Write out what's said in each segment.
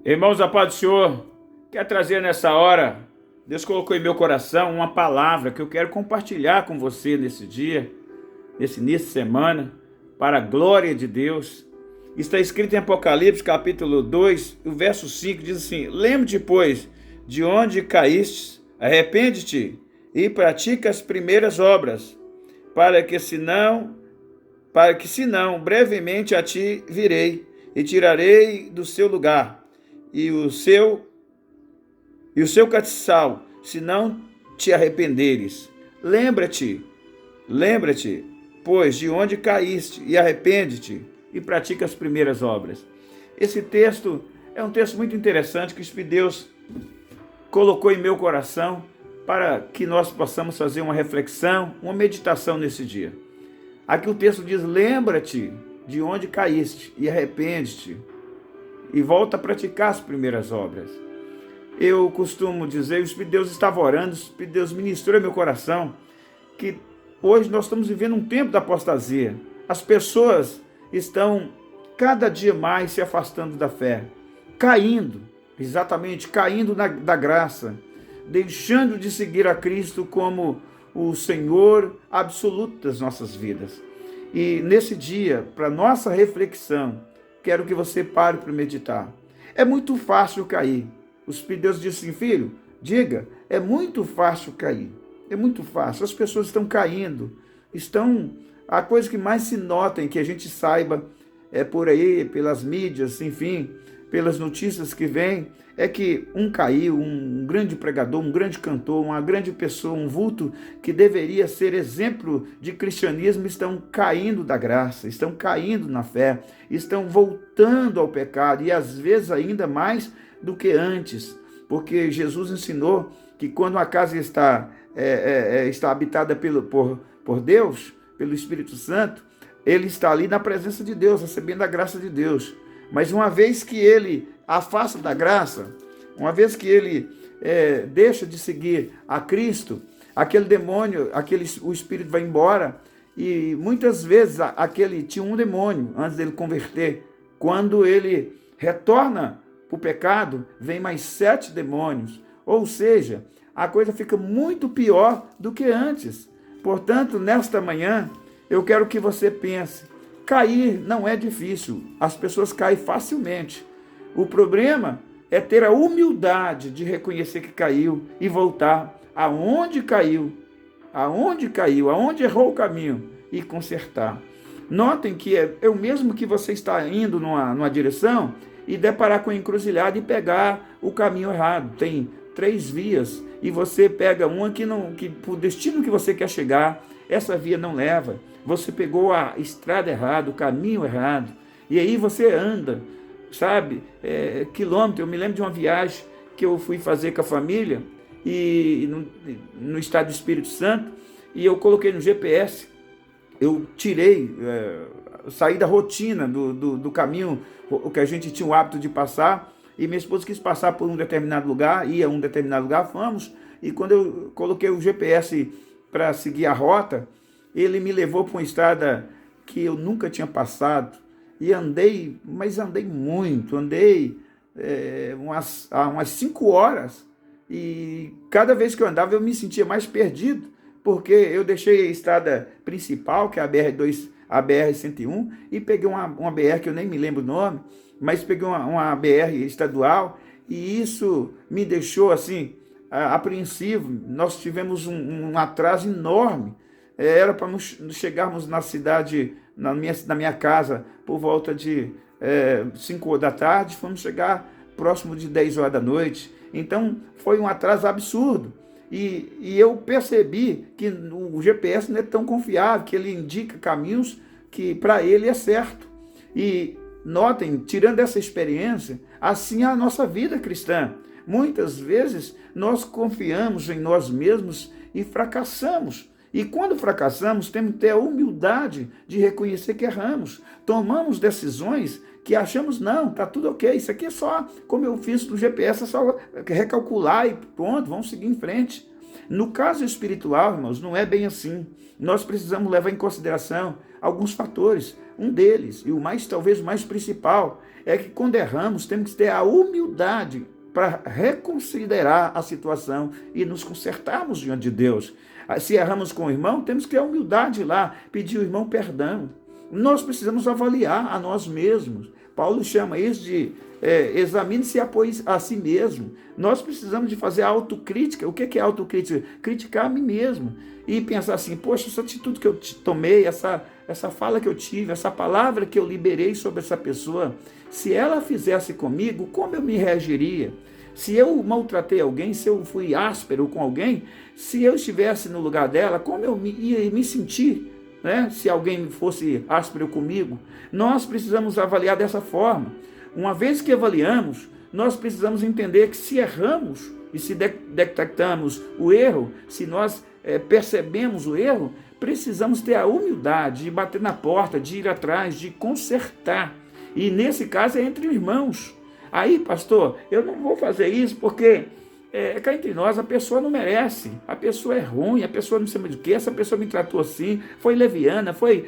Irmãos, a paz do Senhor, quero trazer nessa hora, Deus colocou em meu coração uma palavra que eu quero compartilhar com você nesse dia, nesse início de semana, para a glória de Deus. Está escrito em Apocalipse, capítulo 2, o verso 5, diz assim: lembre-te, pois, de onde caíste, arrepende-te e pratica as primeiras obras, para que senão, brevemente a ti virei e tirarei do seu lugar e o seu castiçal, se não te arrependeres. Lembra-te, pois, de onde caíste, e arrepende-te, e pratica as primeiras obras. Esse texto é um texto muito interessante que o Espírito de Deus colocou em meu coração para que nós possamos fazer uma reflexão, uma meditação nesse dia. Aqui o texto diz: lembra-te de onde caíste, e arrepende-te, e volta a praticar as primeiras obras. Eu costumo dizer, o Espírito de Deus estava orando, o Espírito de Deus ministrou em meu coração, que hoje nós estamos vivendo um tempo da apostasia. As pessoas estão cada dia mais se afastando da fé, caindo da graça, deixando de seguir a Cristo como o Senhor absoluto das nossas vidas. E nesse dia, para nossa reflexão, quero que você pare para meditar. É muito fácil cair. O Espírito de Deus disse assim: filho, diga, é muito fácil cair. É muito fácil. As pessoas estão caindo. A coisa que mais se nota, em que a gente saiba, por aí, pelas mídias, enfim, pelas notícias que vêm, é que caiu, um grande pregador, um grande cantor, uma grande pessoa, um vulto que deveria ser exemplo de cristianismo, estão caindo da graça, estão caindo na fé, estão voltando ao pecado, e às vezes ainda mais do que antes, porque Jesus ensinou que quando a casa está habitada por Deus, pelo Espírito Santo, ele está ali na presença de Deus, recebendo a graça de Deus. Mas uma vez que ele afasta da graça, uma vez que ele deixa de seguir a Cristo, aquele demônio, o espírito vai embora, e muitas vezes tinha um demônio antes dele converter. Quando ele retorna para o pecado, vem mais 7 demônios. Ou seja, a coisa fica muito pior do que antes. Portanto, nesta manhã, eu quero que você pense: cair não é difícil, as pessoas caem facilmente. O problema é ter a humildade de reconhecer que caiu e voltar aonde errou o caminho e consertar. Notem que é o mesmo que você está indo numa direção e deparar com a encruzilhada e pegar o caminho errado. Tem 3 vias e você pega uma que para o destino que você quer chegar, essa via não leva. Você pegou a estrada errada, o caminho errado, e aí você anda, quilômetro. Eu me lembro de uma viagem que eu fui fazer com a família, e no estado do Espírito Santo, e eu coloquei no GPS, eu saí da rotina do caminho, o que a gente tinha o hábito de passar, e minha esposa quis passar por um determinado lugar, ia a um determinado lugar, fomos, e quando eu coloquei o GPS para seguir a rota, ele me levou para uma estrada que eu nunca tinha passado, e andei muito, umas 5 horas, e cada vez que eu andava eu me sentia mais perdido, porque eu deixei a estrada principal, que é a BR-101, e peguei uma BR que eu nem me lembro o nome, mas peguei uma BR estadual, e isso me deixou assim, apreensivo. Nós tivemos um atraso enorme. Era para chegarmos na cidade, na minha casa, por volta de 5 horas da tarde, fomos chegar próximo de 10 horas da noite. Então foi um atraso absurdo. E eu percebi que o GPS não é tão confiável, que ele indica caminhos que para ele é certo. E notem, tirando essa experiência, assim é a nossa vida cristã. Muitas vezes nós confiamos em nós mesmos e fracassamos. E quando fracassamos, temos que ter a humildade de reconhecer que erramos. Tomamos decisões que achamos, não, está tudo ok, isso aqui é só, como eu fiz no GPS, é só recalcular e pronto, vamos seguir em frente. No caso espiritual, irmãos, não é bem assim. Nós precisamos levar em consideração alguns fatores. Um deles, e talvez o mais principal, é que quando erramos, temos que ter a humildade para reconsiderar a situação e nos consertarmos diante de Deus. Se erramos com o irmão, temos que ter a humildade lá, pedir ao irmão perdão. Nós precisamos avaliar a nós mesmos. Paulo chama isso de examine-se e apoie a si mesmo. Nós precisamos de fazer autocrítica. O que é autocrítica? Criticar a mim mesmo e pensar assim, poxa, essa atitude que eu tomei, essa fala que eu tive, essa palavra que eu liberei sobre essa pessoa, se ela fizesse comigo, como eu me reagiria? Se eu maltratei alguém, se eu fui áspero com alguém, se eu estivesse no lugar dela, como eu ia me sentir? Né? Se alguém fosse áspero comigo, nós precisamos avaliar dessa forma. Uma vez que avaliamos, nós precisamos entender que se erramos e se detectamos o erro, se nós percebemos o erro, precisamos ter a humildade de bater na porta, de ir atrás, de consertar. E nesse caso é entre irmãos. Aí, pastor, eu não vou fazer isso porque cá entre nós, a pessoa não merece, a pessoa é ruim, a pessoa não sei mais do que, essa pessoa me tratou assim, foi leviana, foi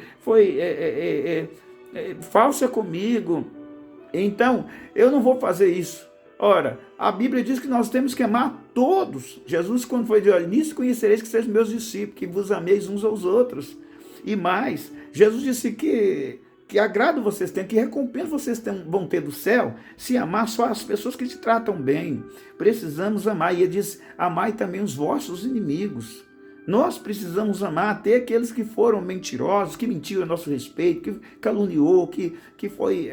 falsa comigo, então eu não vou fazer isso. Ora, a Bíblia diz que nós temos que amar todos. Jesus, quando foi de nisso conhecereis que sois meus discípulos, que vos ameis uns aos outros. E mais, Jesus disse que agrado vocês têm, que recompensa vocês vão ter do céu, se amar só as pessoas que te tratam bem. Precisamos amar, e ele diz, amai também os vossos inimigos. Nós precisamos amar até aqueles que foram mentirosos, que mentiram a nosso respeito, que caluniou, que foi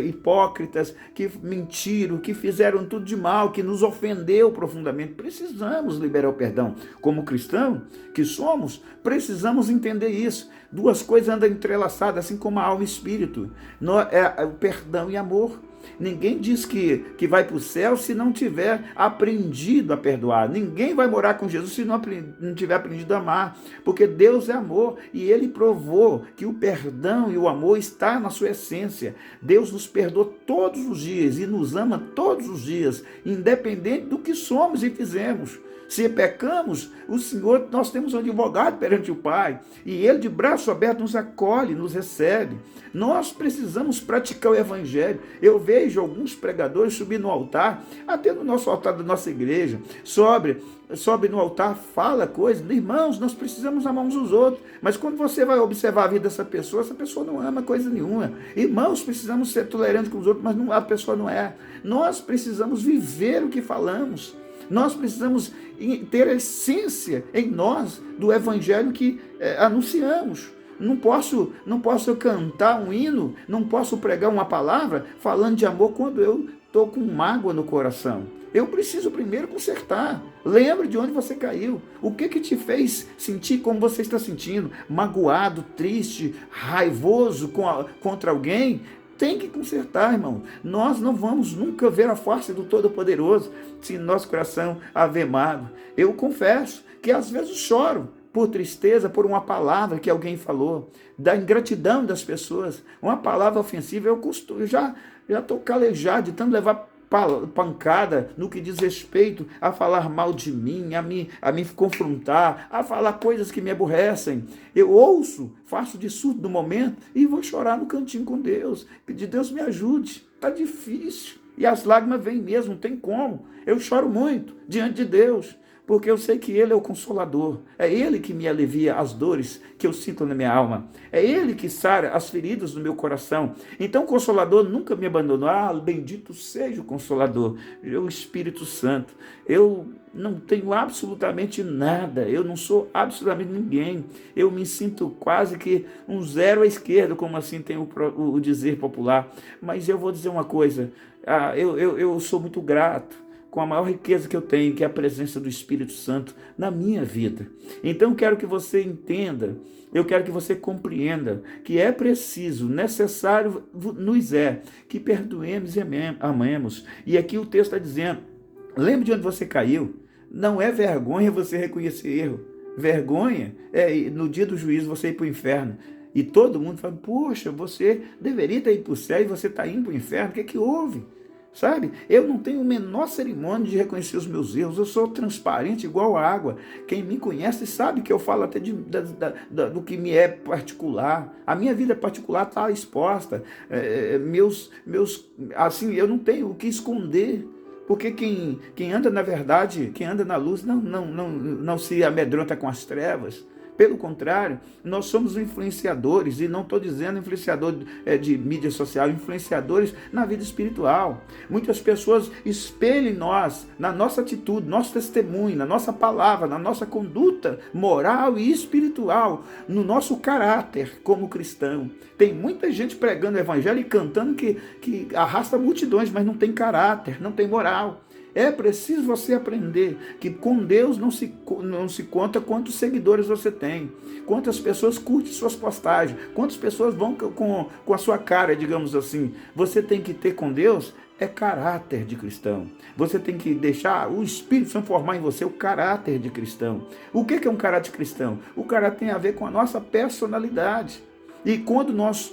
hipócritas, que mentiram, que fizeram tudo de mal, que nos ofendeu profundamente. Precisamos liberar o perdão. Como cristão que somos, precisamos entender isso. Duas coisas andam entrelaçadas, assim como a alma e o espírito. O perdão e amor. Ninguém diz que vai para o céu se não tiver aprendido a perdoar. Ninguém vai morar com Jesus se não tiver aprendido a amar. Porque Deus é amor e Ele provou que o perdão e o amor está na sua essência. Deus nos perdoa todos os dias e nos ama todos os dias, independente do que somos e fizemos. Se pecamos, o Senhor, nós temos um advogado perante o Pai, e Ele de braço aberto nos acolhe, nos recebe. Nós precisamos praticar o Evangelho. Eu vejo alguns pregadores subir no altar, até no nosso altar da nossa igreja, sobe no altar, fala coisas. Irmãos, nós precisamos amar uns aos outros, mas quando você vai observar a vida dessa pessoa não ama coisa nenhuma. Irmãos, precisamos ser tolerantes com os outros, mas a pessoa não é. Nós precisamos viver o que falamos. Nós precisamos ter a essência em nós do evangelho que anunciamos. Não posso cantar um hino, não posso pregar uma palavra falando de amor quando eu estou com mágoa no coração. Eu preciso primeiro consertar. Lembre de onde você caiu. O que te fez sentir como você está sentindo? Magoado, triste, raivoso contra alguém? Tem que consertar, irmão. Nós não vamos nunca ver a face do Todo-Poderoso se nosso coração avemado. Eu confesso que às vezes choro por tristeza, por uma palavra que alguém falou, da ingratidão das pessoas. Uma palavra ofensiva, eu já estou calejado de tanto levar pancada no que diz respeito a falar mal de mim, a me confrontar, a falar coisas que me aborrecem. Eu ouço, faço de surdo no momento e vou chorar no cantinho com Deus, pedir Deus me ajude, está difícil. E as lágrimas vêm mesmo, não tem como. Eu choro muito diante de Deus, porque eu sei que Ele é o Consolador. É Ele que me alivia as dores que eu sinto na minha alma. É Ele que sara as feridas do meu coração. Então o Consolador nunca me abandonou. Bendito seja o Consolador, o Espírito Santo. Eu não tenho absolutamente nada. Eu não sou absolutamente ninguém. Eu me sinto quase que um zero à esquerda, como assim tem o dizer popular. Mas eu vou dizer uma coisa. Eu sou muito grato com a maior riqueza que eu tenho, que é a presença do Espírito Santo na minha vida. Então, quero que você entenda, eu quero que você compreenda que é preciso, necessário nos é, que perdoemos e amemos. E aqui o texto está dizendo, lembre de onde você caiu. Não é vergonha você reconhecer erro. Vergonha é no dia do juízo você ir para o inferno. E todo mundo fala, poxa, você deveria ter ido para o céu e você está indo para o inferno. O que houve? Sabe? Eu não tenho a menor cerimônia de reconhecer os meus erros. Eu sou transparente igual a água. Quem me conhece sabe que eu falo até do que me é particular. A minha vida particular está exposta. Assim, eu não tenho o que esconder. Porque quem anda na verdade, quem anda na luz, não se amedronta com as trevas. Pelo contrário, nós somos influenciadores, e não estou dizendo influenciador de mídia social, influenciadores na vida espiritual. Muitas pessoas espelham em nós, na nossa atitude, nosso testemunho, na nossa palavra, na nossa conduta moral e espiritual, no nosso caráter como cristão. Tem muita gente pregando o evangelho e cantando que arrasta multidões, mas não tem caráter, não tem moral. É preciso você aprender que com Deus não se conta quantos seguidores você tem, quantas pessoas curtem suas postagens, quantas pessoas vão com a sua cara, digamos assim. Você tem que ter com Deus caráter de cristão. Você tem que deixar o Espírito Santo formar em você o caráter de cristão. O que é um caráter cristão? O caráter tem a ver com a nossa personalidade. E quando nós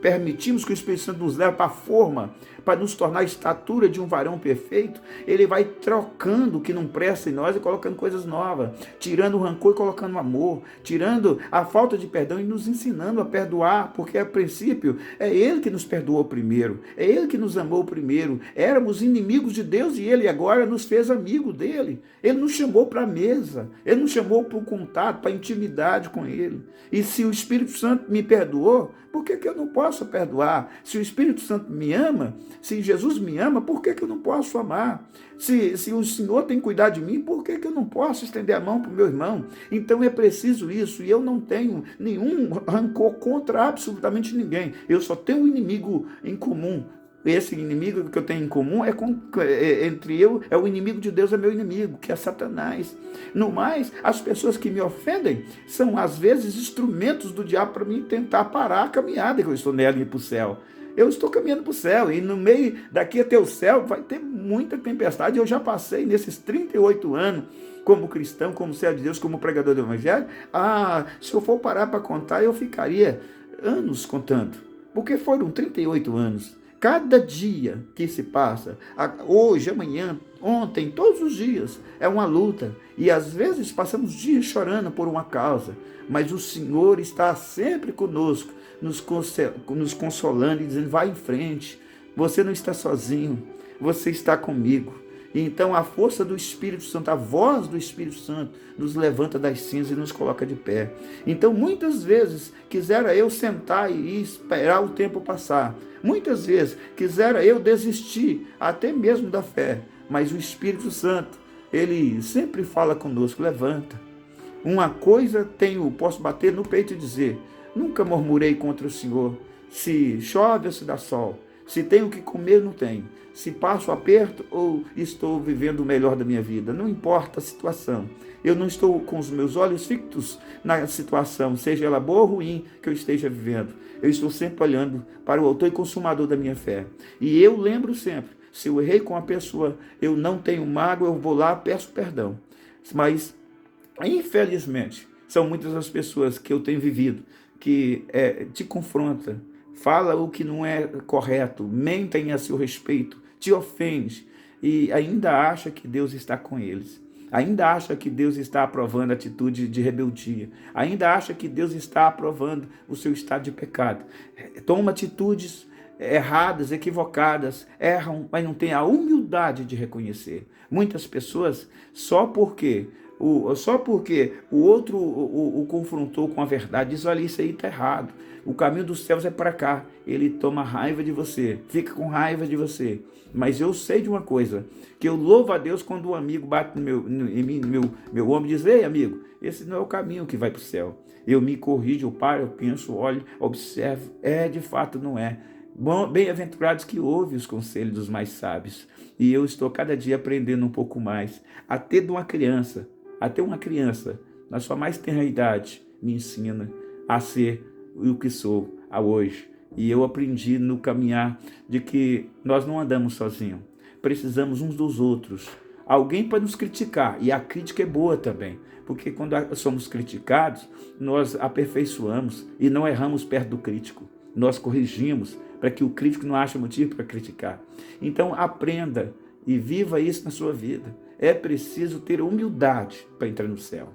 permitimos que o Espírito Santo nos leve para a forma, para nos tornar a estatura de um varão perfeito, ele vai trocando o que não presta em nós e colocando coisas novas, tirando o rancor e colocando o amor, tirando a falta de perdão e nos ensinando a perdoar, porque a princípio é ele que nos perdoou primeiro, é ele que nos amou primeiro. Éramos inimigos de Deus e ele agora nos fez amigo dele. Ele nos chamou para a mesa, ele nos chamou para o contato, para a intimidade com ele. E se o Espírito Santo me perdoou, por que eu não posso perdoar? Se o Espírito Santo me ama, se Jesus me ama, por que eu não posso amar? Se o Senhor tem cuidado de mim, por que eu não posso estender a mão para o meu irmão? Então é preciso isso, e eu não tenho nenhum rancor contra absolutamente ninguém. Eu só tenho um inimigo em comum. Esse inimigo que eu tenho em comum entre eu, é o inimigo de Deus, é meu inimigo, que é Satanás. No mais, as pessoas que me ofendem são às vezes instrumentos do diabo para mim tentar parar a caminhada que eu estou nela e ir para o céu. Eu estou caminhando para o céu, e no meio daqui até o céu vai ter muita tempestade. Eu já passei nesses 38 anos como cristão, como servo de Deus, como pregador do evangelho. Se eu for parar para contar, eu ficaria anos contando, porque foram 38 anos. Cada dia que se passa, hoje, amanhã, ontem, todos os dias, é uma luta. E às vezes passamos dias chorando por uma causa, mas o Senhor está sempre conosco, nos consolando e dizendo: vai em frente, você não está sozinho, você está comigo. E então a força do Espírito Santo, a voz do Espírito Santo, nos levanta das cinzas e nos coloca de pé. Então muitas vezes quisera eu sentar e esperar o tempo passar. Muitas vezes quisera eu desistir até mesmo da fé. Mas o Espírito Santo, ele sempre fala conosco: levanta. Uma coisa posso bater no peito e dizer: nunca murmurei contra o Senhor. Se chove ou se dá sol, se tenho o que comer, não tenho. Se passo aperto ou estou vivendo o melhor da minha vida. Não importa a situação. Eu não estou com os meus olhos fixos na situação, seja ela boa ou ruim, que eu esteja vivendo. Eu estou sempre olhando para o autor e consumador da minha fé. E eu lembro sempre: se eu errei com a pessoa, eu não tenho mágoa, eu vou lá, peço perdão. Mas, infelizmente, são muitas as pessoas que eu tenho vivido que te confrontam, fala o que não é correto, mentem a seu respeito, te ofende e ainda acha que Deus está com eles. Ainda acha que Deus está aprovando a atitude de rebeldia. Ainda acha que Deus está aprovando o seu estado de pecado. Toma atitudes erradas, equivocadas, erram, mas não tem a humildade de reconhecer. Muitas pessoas, só porque o outro o confrontou com a verdade, diz: olha, isso aí está errado, o caminho dos céus é para cá. Ele toma raiva de você, fica com raiva de você. Mas eu sei de uma coisa, que eu louvo a Deus quando um amigo bate em mim, no meu ombro, e diz: ei, amigo, esse não é o caminho que vai para o céu. Eu me corrijo, eu paro, eu penso, olho, observo, de fato não é. Bem-aventurados que ouvem os conselhos dos mais sábios. E eu estou cada dia aprendendo um pouco mais. Até uma criança, na sua mais tenra idade, me ensina a ser o que sou hoje. E eu aprendi no caminhar de que nós não andamos sozinhos. Precisamos uns dos outros. Alguém para nos criticar, e a crítica é boa também, porque quando somos criticados, nós aperfeiçoamos e não erramos perto do crítico. Nós corrigimos para que o crítico não ache motivo para criticar. Então aprenda e viva isso na sua vida. É preciso ter humildade para entrar no céu.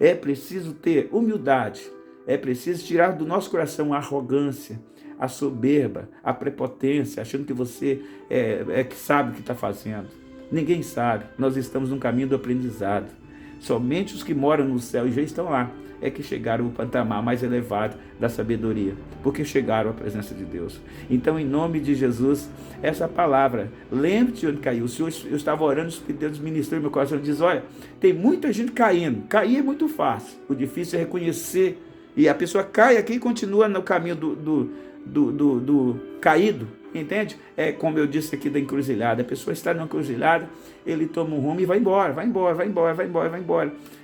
É preciso ter humildade. É preciso tirar do nosso coração a arrogância, a soberba, a prepotência, achando que você é que sabe o que está fazendo. Ninguém sabe. Nós estamos num caminho do aprendizado. Somente os que moram no céu e já estão lá é que chegaram ao patamar mais elevado da sabedoria, porque chegaram à presença de Deus. Então, em nome de Jesus, essa palavra, lembre-te onde caiu. O Senhor, eu estava orando, o Espírito de Deus ministrou no meu coração e diz: olha, tem muita gente caindo. Cair é muito fácil. O difícil é reconhecer. E a pessoa cai aqui e continua no caminho do caído, entende? É como eu disse aqui da encruzilhada. A pessoa está na encruzilhada, ele toma um rumo e vai embora.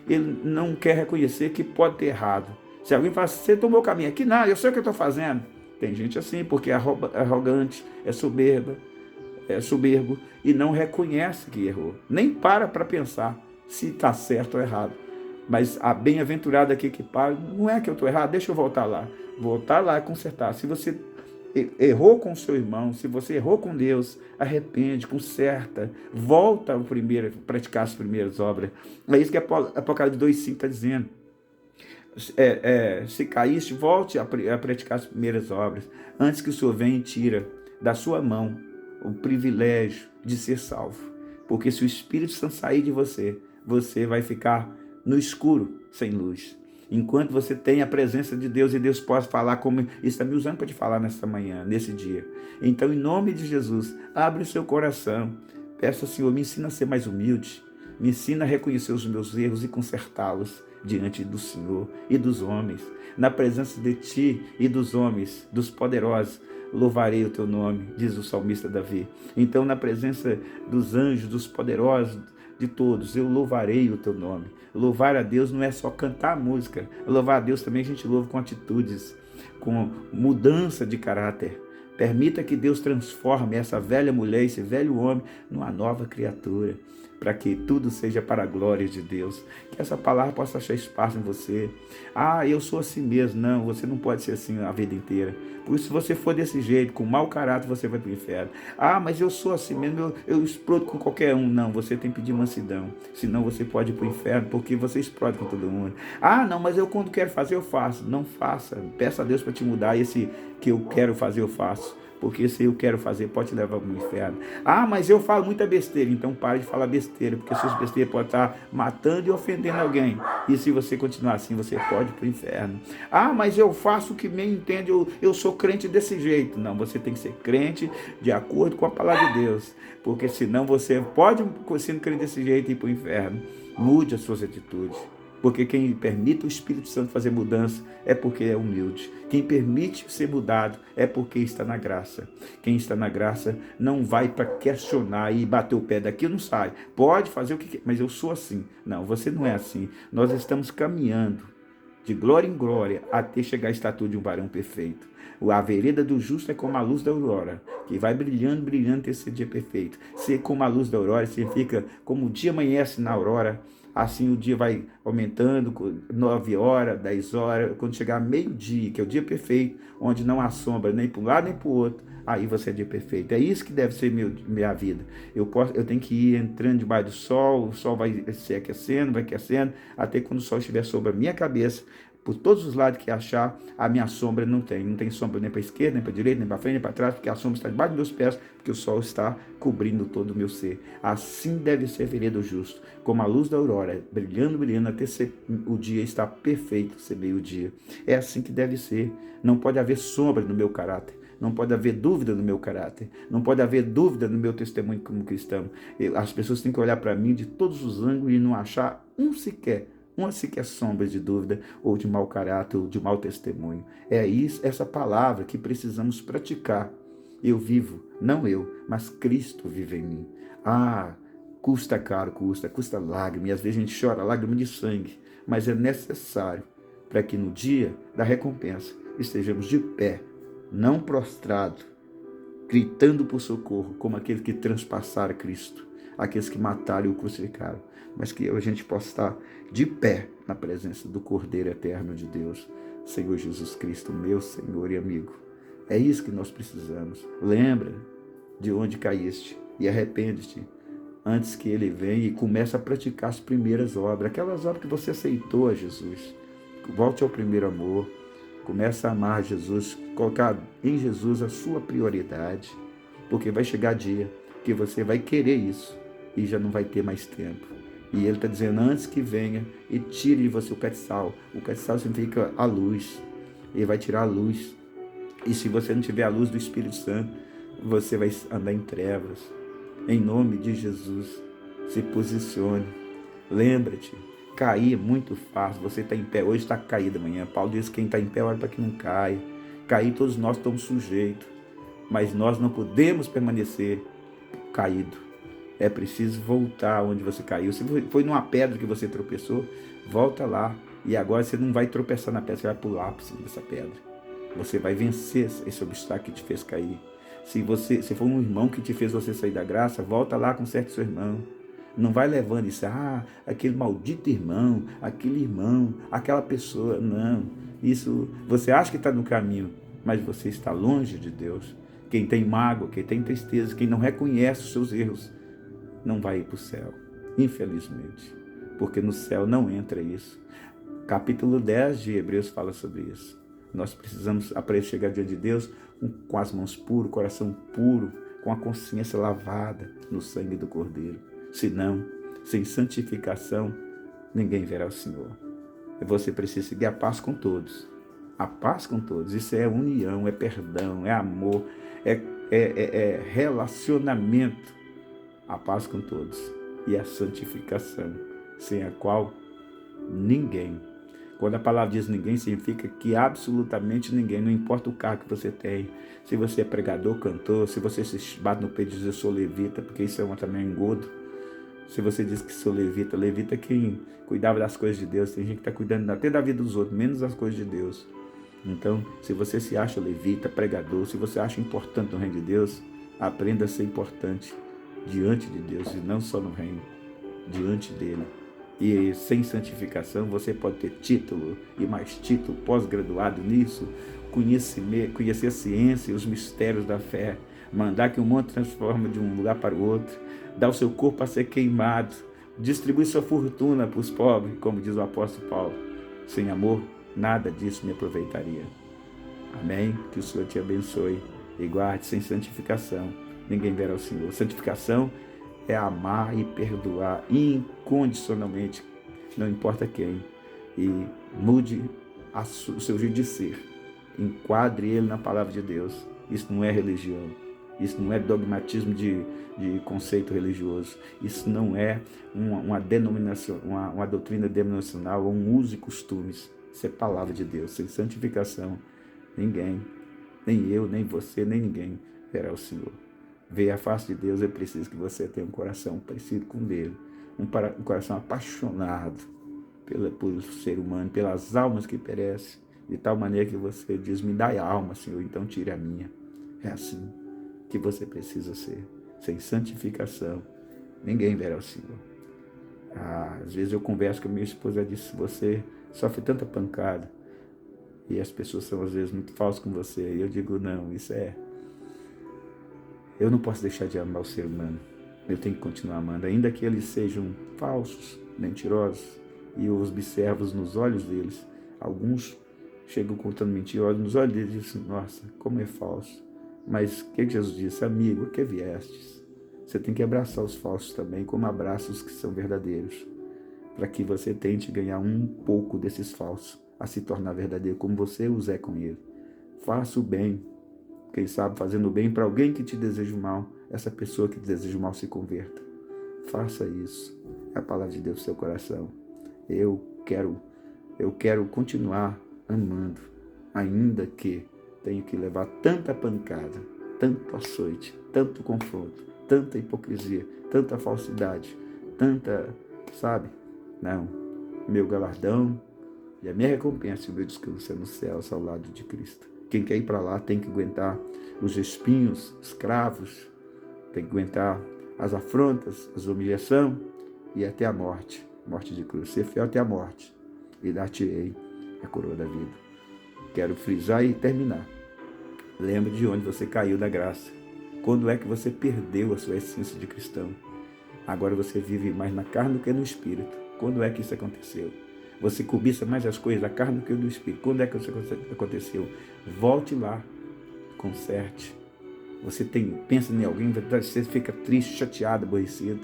Ele não quer reconhecer que pode ter errado. Se alguém fala: você tomou o caminho aqui? Não, eu sei o que eu estou fazendo. Tem gente assim, porque é arrogante, é soberbo e não reconhece que errou. Nem para pensar se está certo ou errado. Mas a bem-aventurada aqui que para, não é que eu estou errado, deixa eu voltar lá e consertar. Se você errou com o seu irmão, se você errou com Deus, arrepende, conserta, volta ao primeiro, praticar as primeiras obras. É isso que Apocalipse 2,5 está dizendo. Se caíste, volte a praticar as primeiras obras, antes que o Senhor venha e tira da sua mão o privilégio de ser salvo. Porque se o Espírito Santo sair de você, você vai ficar no escuro, sem luz. Enquanto você tem a presença de Deus e Deus pode falar como está me usando para te falar nesta manhã, nesse dia. Então, em nome de Jesus, abre o seu coração. Peça: Senhor, me ensina a ser mais humilde. Me ensina a reconhecer os meus erros e consertá-los diante do Senhor e dos homens. Na presença de Ti e dos homens, dos poderosos, louvarei o Teu nome, diz o salmista Davi. Então, na presença dos anjos, dos poderosos, de todos, eu louvarei o Teu nome. Louvar a Deus não é só cantar a música. Louvar a Deus também a gente louva com atitudes, com mudança de caráter. Permita que Deus transforme essa velha mulher, esse velho homem, numa nova criatura, para que tudo seja para a glória de Deus. Que essa palavra possa achar espaço em você. Eu sou assim mesmo. Não, você não pode ser assim a vida inteira. Por isso, se você for desse jeito, com mau caráter, você vai para o inferno. Mas eu sou assim mesmo, eu explodo com qualquer um. Não, você tem que pedir mansidão. Senão você pode ir para o inferno, porque você explode com todo mundo. Não, mas eu quando quero fazer, eu faço. Não faça. Peça a Deus para te mudar. Esse que eu quero fazer, eu faço. Porque esse eu quero fazer pode te levar para o inferno. Mas eu falo muita besteira. Então pare de falar besteira, porque suas besteiras podem estar matando e ofendendo alguém. E se você continuar assim, você pode ir para o inferno. Mas eu faço o que me entende, eu sou crente desse jeito. Não, você tem que ser crente de acordo com a palavra de Deus. Porque senão você pode, sendo crente desse jeito, ir para o inferno. Mude as suas atitudes. Porque quem permite o Espírito Santo fazer mudança é porque é humilde. Quem permite ser mudado é porque está na graça. Quem está na graça não vai para questionar e bater o pé daqui, não sai. Pode fazer o que quer, mas eu sou assim. Não, você não é assim. Nós estamos caminhando de glória em glória até chegar à estatura de um varão perfeito. A vereda do justo é como a luz da aurora, que vai brilhando, brilhando até esse dia perfeito. Ser como a luz da aurora significa como o dia amanhece na aurora. Assim o dia vai aumentando, 9 horas, 10 horas, quando chegar meio-dia, que é o dia perfeito, onde não há sombra nem para um lado nem para o outro, aí você é dia perfeito. É isso que deve ser minha vida. Eu tenho que ir entrando debaixo do sol, o sol vai se aquecendo, até quando o sol estiver sobre a minha cabeça, por todos os lados que achar, a minha sombra não tem sombra nem para a esquerda, nem para a direita, nem para frente, nem para trás, porque a sombra está debaixo dos meus pés, porque o sol está cobrindo todo o meu ser. Assim deve ser a vereda do justo, como a luz da aurora, brilhando, até o dia estar perfeito, ser meio-dia. É assim que deve ser. Não pode haver sombra no meu caráter. Não pode haver dúvida no meu caráter. Não pode haver dúvida no meu testemunho como cristão. As pessoas têm que olhar para mim de todos os ângulos e não achar uma sequer sombra de dúvida ou de mau caráter ou de mau testemunho. É isso, essa palavra que precisamos praticar. Eu vivo, não eu, mas Cristo vive em mim. Custa caro, custa lágrima, e às vezes a gente chora lágrima de sangue, mas é necessário para que no dia da recompensa estejamos de pé, não prostrado, gritando por socorro, como aqueles que transpassaram Cristo, aqueles que mataram e o crucificaram, mas que a gente possa estar de pé na presença do Cordeiro Eterno de Deus, Senhor Jesus Cristo, meu Senhor e amigo. É isso que nós precisamos. Lembra de onde caíste e arrepende-te antes que ele venha e comece a praticar as primeiras obras, aquelas obras que você aceitou a Jesus. Volte ao primeiro amor, comece a amar Jesus, colocar em Jesus a sua prioridade, porque vai chegar dia que você vai querer isso e já não vai ter mais tempo. E ele está dizendo, antes que venha e tire de você o castiçal. O castiçal significa a luz. Ele vai tirar a luz. E se você não tiver a luz do Espírito Santo, você vai andar em trevas. Em nome de Jesus, se posicione. Lembra-te, cair é muito fácil. Você está em pé, hoje está caído amanhã. Paulo diz que quem está em pé, olha para que não caia. Cair, todos nós estamos sujeitos. Mas nós não podemos permanecer caído. É preciso voltar onde você caiu. Se foi numa pedra que você tropeçou, volta lá. E agora você não vai tropeçar na pedra, você vai pular por cima dessa pedra. Você vai vencer esse obstáculo que te fez cair. Se for um irmão que te fez você sair da graça, volta lá, conserte seu irmão. Não vai levando isso, aquele maldito irmão, aquele irmão, aquela pessoa. Não, isso você acha que está no caminho, mas você está longe de Deus. Quem tem mágoa, quem tem tristeza, quem não reconhece os seus erros, não vai ir para o céu, infelizmente, porque no céu não entra isso. Capítulo 10 de Hebreus fala sobre isso. Nós precisamos aprender a chegar diante de Deus com as mãos puras, coração puro, com a consciência lavada no sangue do Cordeiro. Senão, sem santificação, ninguém verá o Senhor. Você precisa seguir a paz com todos. A paz com todos. Isso é união, é perdão, é amor, é relacionamento. A paz com todos e a santificação, sem a qual ninguém. Quando a palavra diz ninguém, significa que absolutamente ninguém, não importa o cargo que você tem, se você é pregador, cantor, se você se bate no peito e diz eu sou levita, porque isso também um engodo. Se você diz que sou levita, levita é quem cuidava das coisas de Deus, tem gente que está cuidando até da vida dos outros, menos das coisas de Deus. Então, se você se acha levita, pregador, se você acha importante no reino de Deus, aprenda a ser importante diante de Deus, e não só no reino, diante dele. E sem santificação você pode ter título e mais título, pós-graduado nisso, conhecer a ciência e os mistérios da fé, mandar que o mundo transforme de um lugar para o outro, dar o seu corpo a ser queimado, distribuir sua fortuna para os pobres, como diz o apóstolo Paulo. Sem amor, nada disso me aproveitaria. Amém? Que o Senhor te abençoe e guarde. Sem santificação ninguém verá o Senhor. Santificação é amar e perdoar incondicionalmente, não importa quem. E mude o seu jeito de ser. Enquadre ele na palavra de Deus. Isso não é religião. Isso não é dogmatismo de conceito religioso. Isso não é uma denominação, uma doutrina denominacional ou um uso e costumes. Isso é palavra de Deus. Sem santificação, ninguém, nem eu, nem você, nem ninguém verá o Senhor. Ver a face de Deus, é preciso que você tenha um coração parecido com o dele, um coração apaixonado por ser humano, pelas almas que perecem, de tal maneira que você diz, me dai a alma, Senhor, então tire a minha. É assim que você precisa ser. Sem santificação, ninguém verá o Senhor. Às vezes eu converso com a minha esposa, ela diz, você sofre tanta pancada, e as pessoas são às vezes muito falsas com você, e eu digo, não, eu não posso deixar de amar o ser humano. Eu tenho que continuar amando, ainda que eles sejam falsos, mentirosos, e eu os observo nos olhos deles. Alguns chegam contando mentira, olham nos olhos deles e dizem, nossa, como é falso. Mas o que Jesus disse? Amigo, a que viestes? Você tem que abraçar os falsos também, como abraça os que são verdadeiros, para que você tente ganhar um pouco desses falsos, a se tornar verdadeiro, como você os é com ele. Faça o bem. Quem sabe fazendo o bem para alguém que te deseja o mal, essa pessoa que te deseja o mal se converta. Faça isso. É a palavra de Deus no seu coração. Eu quero continuar amando, ainda que tenha que levar tanta pancada, tanto açoite, tanto confronto, tanta hipocrisia, tanta falsidade, Não. Meu galardão e a minha recompensa e o meu descanso é no céu, ao lado de Cristo. Quem quer ir para lá tem que aguentar os espinhos, os cravos, tem que aguentar as afrontas, as humilhações e até a morte de cruz. Ser fiel até a morte e dar-te-ei a coroa da vida. Quero frisar e terminar. Lembre de onde você caiu da graça. Quando é que você perdeu a sua essência de cristão? Agora você vive mais na carne do que no espírito. Quando é que isso aconteceu? Você cobiça mais as coisas da carne do que do espírito. Quando é que isso aconteceu? Volte lá, conserte. Você pensa em alguém, você fica triste, chateado, aborrecido.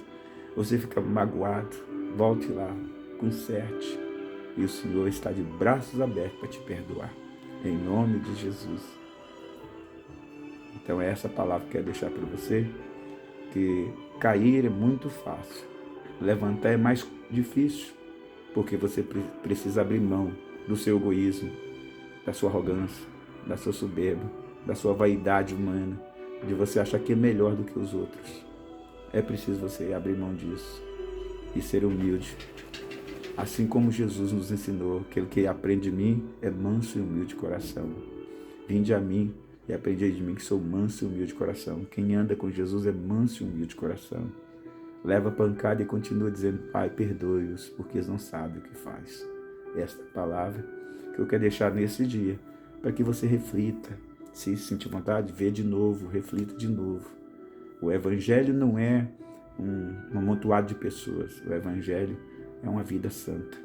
Você fica magoado. Volte lá, conserte. E o Senhor está de braços abertos para te perdoar. Em nome de Jesus. Então é essa palavra que eu quero deixar para você, que cair é muito fácil, levantar é mais difícil, porque você precisa abrir mão do seu egoísmo, da sua arrogância, da sua soberba, da sua vaidade humana, de você achar que é melhor do que os outros. É preciso você abrir mão disso e ser humilde. Assim como Jesus nos ensinou, aquele que aprende de mim é manso e humilde de coração. Vinde a mim e aprendi de mim que sou manso e humilde de coração. Quem anda com Jesus é manso e humilde de coração. Leva a pancada e continua dizendo, Pai, perdoe-os, porque eles não sabem o que faz. Esta palavra que eu quero deixar nesse dia, para que você reflita. Se sentir vontade, vê de novo, reflita de novo. O Evangelho não é um amontoado de pessoas. O Evangelho é uma vida santa.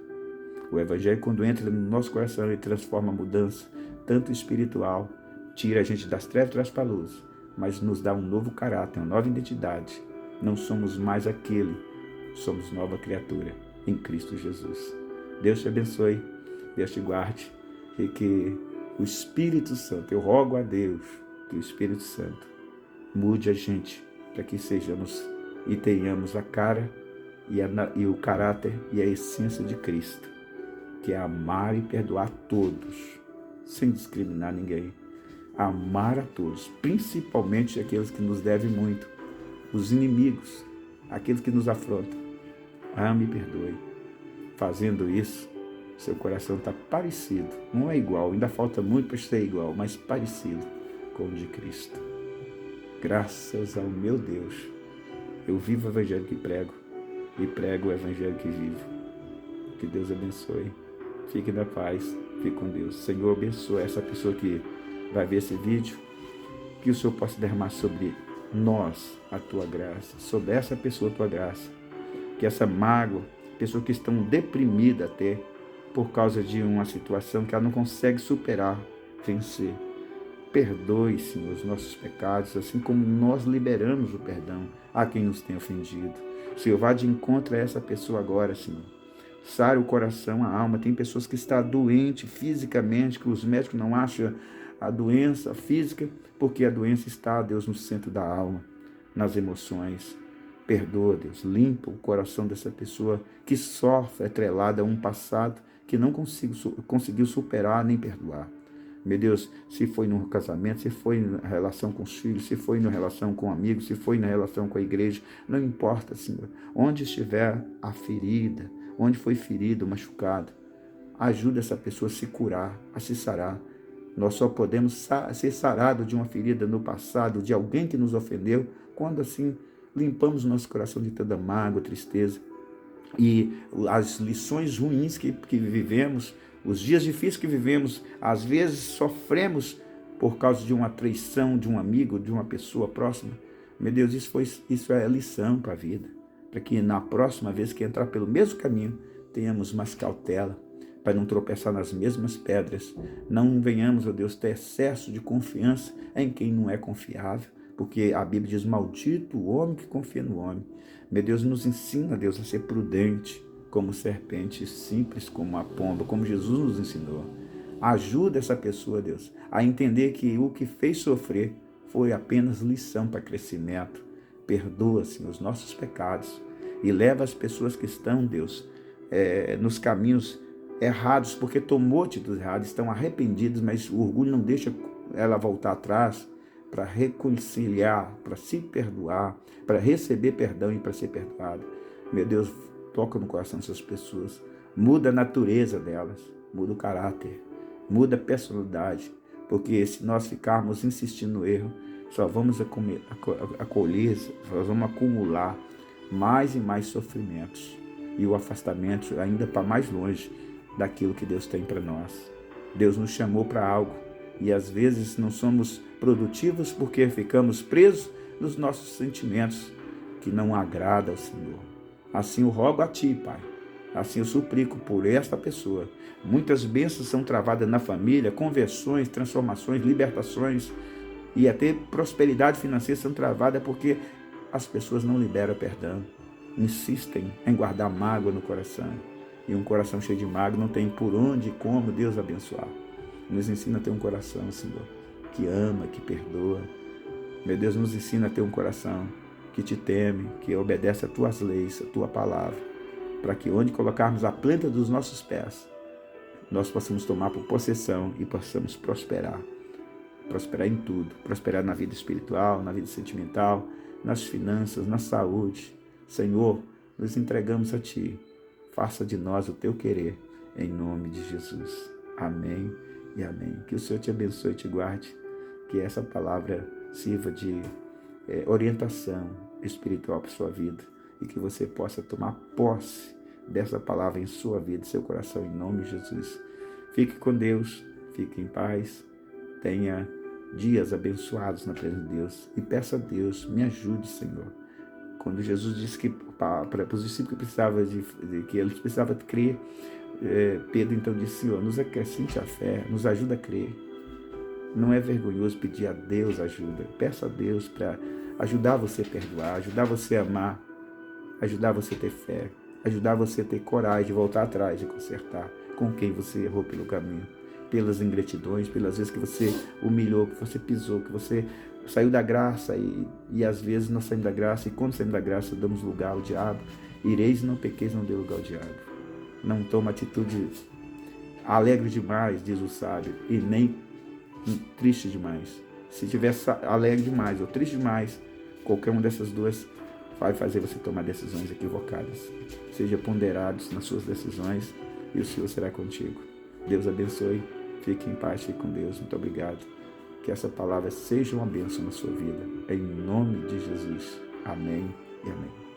O Evangelho, quando entra no nosso coração, ele transforma a mudança, tanto espiritual, tira a gente das trevas e traz para a luz, mas nos dá um novo caráter, uma nova identidade. Não somos mais aquele, somos nova criatura em Cristo Jesus. Deus te abençoe, Deus te guarde e que o Espírito Santo, eu rogo a Deus que o Espírito Santo mude a gente para que sejamos e tenhamos a cara e o caráter e a essência de Cristo, que é amar e perdoar todos, sem discriminar ninguém. Amar a todos, principalmente aqueles que nos devem muito, os inimigos, aqueles que nos afrontam. Ame e perdoe. Fazendo isso, seu coração está parecido, não é igual, ainda falta muito para ser igual, mas parecido com o de Cristo. Graças ao meu Deus, eu vivo o Evangelho que prego e prego o Evangelho que vivo. Que Deus abençoe. Fique na paz, fique com Deus. Senhor, abençoe essa pessoa que vai ver esse vídeo, que o Senhor possa derramar sobre nós a tua graça, sobre essa pessoa a tua graça, que essa mágoa, pessoas que estão deprimidas até por causa de uma situação que ela não consegue superar, vencer. Perdoe, Senhor, os nossos pecados, assim como nós liberamos o perdão a quem nos tem ofendido. Senhor, vá de encontro a essa pessoa agora, Senhor. Sare o coração, a alma. Tem pessoas que estão doentes fisicamente, que os médicos não acham a doença física, porque a doença está, Deus, no centro da alma, nas emoções. Perdoa, Deus, limpa o coração dessa pessoa que sofre atrelada a um passado que não conseguiu superar nem perdoar. Meu Deus, se foi no casamento, se foi na relação com os filhos, se foi na relação com amigos, se foi na relação com a igreja, não importa, Senhor. Onde estiver a ferida, onde foi ferido, machucado, ajuda essa pessoa a se curar, a se sarar. Nós só podemos ser sarados de uma ferida no passado, de alguém que nos ofendeu, quando assim limpamos o nosso coração de toda mágoa, tristeza. E as lições ruins que vivemos, os dias difíceis que vivemos, às vezes sofremos por causa de uma traição de um amigo, de uma pessoa próxima. Meu Deus, isso é lição para a vida, para que na próxima vez que entrar pelo mesmo caminho, tenhamos mais cautela, para não tropeçar nas mesmas pedras. Não venhamos, ó Deus, ter excesso de confiança em quem não é confiável, porque a Bíblia diz, maldito o homem que confia no homem. Meu Deus, nos ensina, Deus, a ser prudente, como serpente, simples como a pomba, como Jesus nos ensinou. Ajuda essa pessoa, Deus, a entender que o que fez sofrer foi apenas lição para crescimento. Perdoa, Senhor, os nossos pecados e leva as pessoas que estão, Deus, nos caminhos errados, porque tomou atitudes erradas, estão arrependidos, mas o orgulho não deixa ela voltar atrás para reconciliar, para se perdoar, para receber perdão e para ser perdoada. Meu Deus, toca no coração dessas pessoas, muda a natureza delas, muda o caráter, muda a personalidade, porque se nós ficarmos insistindo no erro, só vamos acolher, só vamos acumular mais e mais sofrimentos e o afastamento ainda para mais longe daquilo que Deus tem para nós. Deus nos chamou para algo E às vezes não somos produtivos porque ficamos presos nos nossos sentimentos que não agradam ao Senhor. Assim eu rogo a Ti, Pai. Assim eu suplico por esta pessoa. Muitas bênçãos são travadas na família, conversões, transformações, libertações e até prosperidade financeira são travadas porque as pessoas não liberam perdão. Insistem em guardar mágoa no coração. E um coração cheio de mágoa não tem por onde e como Deus abençoar. Nos ensina a ter um coração, Senhor, que ama, que perdoa. Meu Deus, nos ensina a ter um coração que te teme, que obedece às tuas leis, à tua palavra, para que onde colocarmos a planta dos nossos pés, nós possamos tomar por possessão e possamos prosperar. Prosperar em tudo, prosperar na vida espiritual, na vida sentimental, nas finanças, na saúde. Senhor, nos entregamos a Ti. Faça de nós o Teu querer, em nome de Jesus. Amém e amém. Que o Senhor te abençoe e te guarde, que essa palavra sirva de orientação espiritual para a sua vida e que você possa tomar posse dessa palavra em sua vida, em seu coração, em nome de Jesus. Fique com Deus, fique em paz, tenha dias abençoados na presença de Deus e peça a Deus, me ajude, Senhor. Quando Jesus disse que para os discípulos que eles precisavam crer, Pedro então disse: Senhor, nos acrescente a fé, nos ajuda a crer. Não é vergonhoso pedir a Deus ajuda. Peça a Deus para ajudar você a perdoar, ajudar você a amar, ajudar você a ter fé, ajudar você a ter coragem de voltar atrás e consertar com quem você errou pelo caminho, pelas ingratidões, pelas vezes que você humilhou, que você pisou, que você saiu da graça e às vezes nós saímos da graça e quando saímos da graça damos lugar ao diabo. Ireis e não pequeis, não dê lugar ao diabo. Não toma atitude alegre demais, diz o sábio, e nem triste demais. Se tiver alegre demais ou triste demais, qualquer uma dessas duas vai fazer você tomar decisões equivocadas. Seja ponderados nas suas decisões e o Senhor será contigo. Deus abençoe. Fique em paz, fique com Deus. Muito obrigado. Que essa palavra seja uma bênção na sua vida. Em nome de Jesus. Amém e amém.